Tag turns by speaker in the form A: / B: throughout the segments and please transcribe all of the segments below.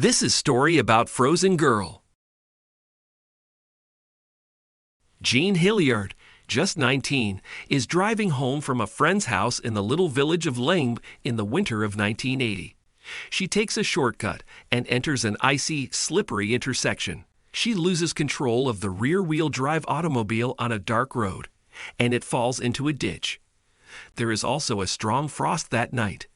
A: This is story about Frozen Girl. Jean Hilliard, just 19, is driving home from a friend's house in the little village of Limbe in the winter of 1980. She takes a shortcut and enters an icy, slippery intersection. She loses control of the rear-wheel drive automobile on a dark road, and it falls into a ditch. There is also a strong frost that night.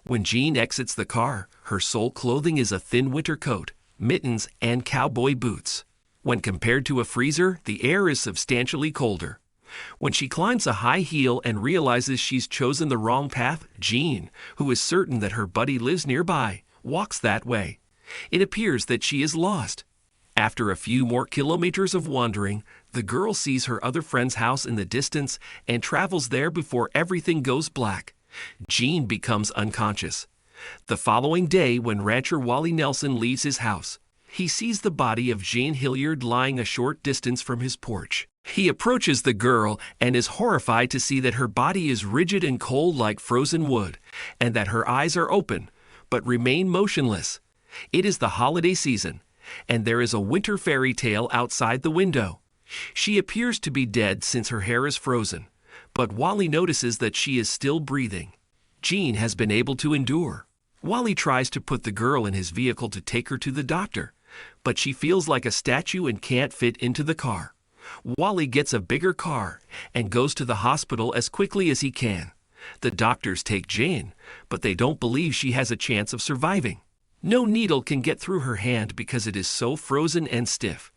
A: When Jean exits the car, her sole clothing is a thin winter coat, mittens, and cowboy boots. When compared to a freezer, the air is substantially colder. When she climbs a high hill and realizes she's chosen the wrong path, Jean, who is certain that her buddy lives nearby, walks that way. It appears that she is lost. After a few more kilometers of wandering, the girl sees her other friend's house in the distance and travels there before everything goes black. Jean becomes unconscious. The following day, when rancher Wally Nelson leaves his house, he sees the body of Jean Hilliard lying a short distance from his porch. He approaches the girl and is horrified to see that her body is rigid and cold like frozen wood, and that her eyes are open, but remain motionless. It is the holiday season, and there is a winter fairy tale outside the window. She appears to be dead since her hair is frozen, but Wally notices that she is still breathing. Jean has been able to endure. Wally tries to put the girl in his vehicle to take her to the doctor, but she feels like a statue and can't fit into the car. Wally gets a bigger car and goes to the hospital as quickly as he can. The doctors take Jean, but they don't believe she has a chance of surviving. No needle can get through her hand because it is so frozen and stiff.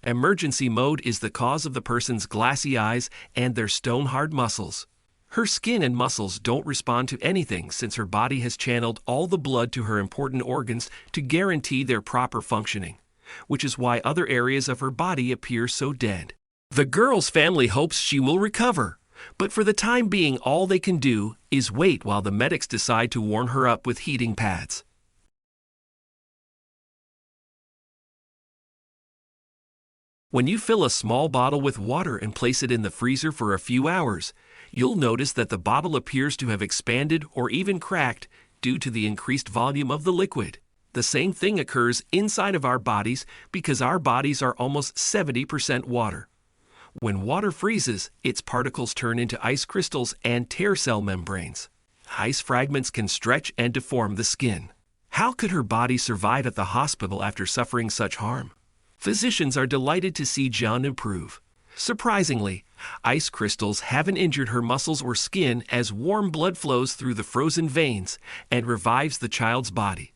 A: Emergency mode is the cause of the person's glassy eyes and their stone-hard muscles. Her skin and muscles don't respond to anything since her body has channeled all the blood to her important organs to guarantee their proper functioning, which is why other areas of her body appear so dead. The girl's family hopes she will recover, but for the time being all they can do is wait while the medics decide to warm her up with heating pads. When you fill a small bottle with water and place it in the freezer for a few hours, you'll notice that the bottle appears to have expanded or even cracked due to the increased volume of the liquid. The same thing occurs inside of our bodies because our bodies are almost 70% water. When water freezes, its particles turn into ice crystals and tear cell membranes. Ice fragments can stretch and deform the skin. How could her body survive at the hospital after suffering such harm? Physicians are delighted to see Jean improve. Surprisingly, ice crystals haven't injured her muscles or skin as warm blood flows through the frozen veins and revives the child's body.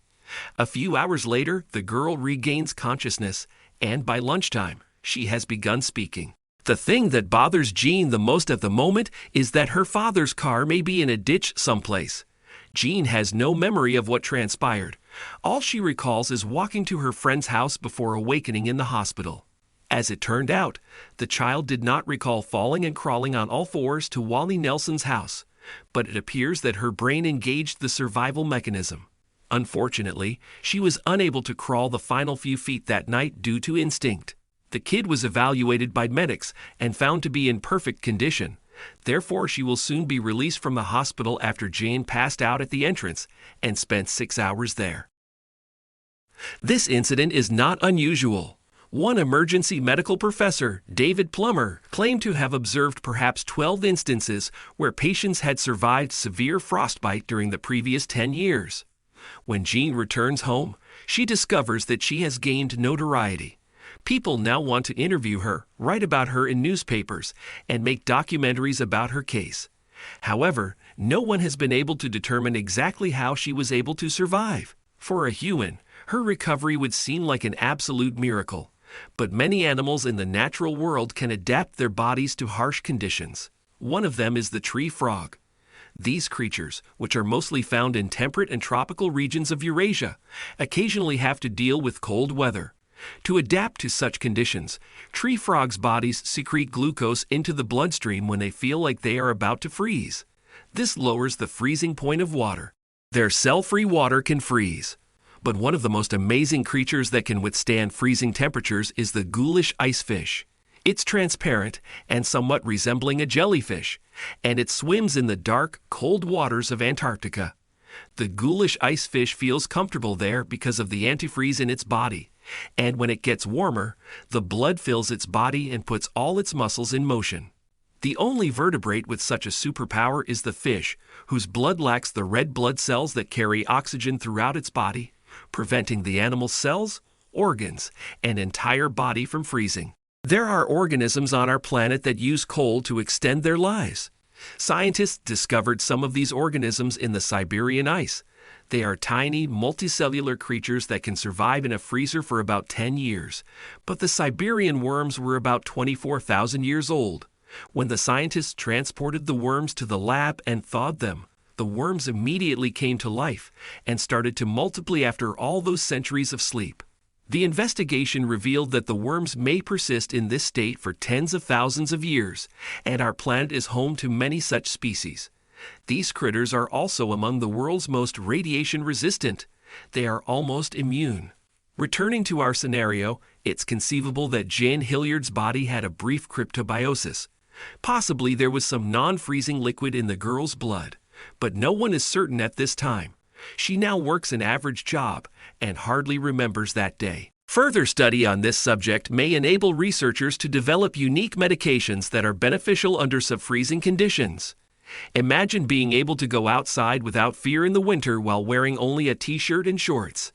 A: A few hours later, the girl regains consciousness, and by lunchtime, she has begun speaking. The thing that bothers Jean the most at the moment is that her father's car may be in a ditch someplace. Jean has no memory of what transpired. All she recalls is walking to her friend's house before awakening in the hospital. As it turned out, the child did not recall falling and crawling on all fours to Wally Nelson's house, but it appears that her brain engaged the survival mechanism. Unfortunately, she was unable to crawl the final few feet that night due to instinct. The kid was evaluated by medics and found to be in perfect condition. Therefore, she will soon be released from the hospital after Jane passed out at the entrance and spent 6 hours there. This incident is not unusual. One emergency medical professor, David Plummer, claimed to have observed perhaps 12 instances where patients had survived severe frostbite during the previous 10 years. When Jean returns home, she discovers that she has gained notoriety. People now want to interview her, write about her in newspapers, and make documentaries about her case. However, no one has been able to determine exactly how she was able to survive. For a human, her recovery would seem like an absolute miracle. But many animals in the natural world can adapt their bodies to harsh conditions. One of them is the tree frog. These creatures, which are mostly found in temperate and tropical regions of Eurasia, occasionally have to deal with cold weather. To adapt to such conditions, tree frogs' bodies secrete glucose into the bloodstream when they feel like they are about to freeze. This lowers the freezing point of water. Their cell-free water can freeze. But one of the most amazing creatures that can withstand freezing temperatures is the ghoulish icefish. It's transparent and somewhat resembling a jellyfish, and it swims in the dark, cold waters of Antarctica. The ghoulish ice fish feels comfortable there because of the antifreeze in its body, and when it gets warmer, the blood fills its body and puts all its muscles in motion. The only vertebrate with such a superpower is the fish, whose blood lacks the red blood cells that carry oxygen throughout its body, preventing the animal's cells, organs, and entire body from freezing. There are organisms on our planet that use cold to extend their lives. Scientists discovered some of these organisms in the Siberian ice. They are tiny, multicellular creatures that can survive in a freezer for about 10 years. But the Siberian worms were about 24,000 years old. When the scientists transported the worms to the lab and thawed them, the worms immediately came to life and started to multiply after all those centuries of sleep. The investigation revealed that the worms may persist in this state for tens of thousands of years, and our planet is home to many such species. These critters are also among the world's most radiation resistant. They are almost immune. Returning to our scenario, it's conceivable that Jan Hilliard's body had a brief cryptobiosis. Possibly there was some non-freezing liquid in the girl's blood, but no one is certain at this time. She now works an average job and hardly remembers that day. Further study on this subject may enable researchers to develop unique medications that are beneficial under sub-freezing conditions. Imagine being able to go outside without fear in the winter while wearing only a t-shirt and shorts.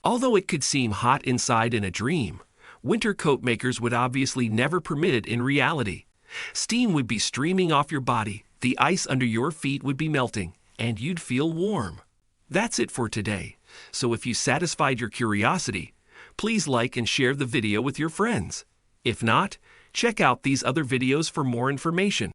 A: Although it could seem hot inside in a dream, winter coat makers would obviously never permit it in reality. Steam would be streaming off your body, the ice under your feet would be melting, and you'd feel warm. That's it for today. So if you satisfied your curiosity, please like and share the video with your friends. If not, check out these other videos for more information.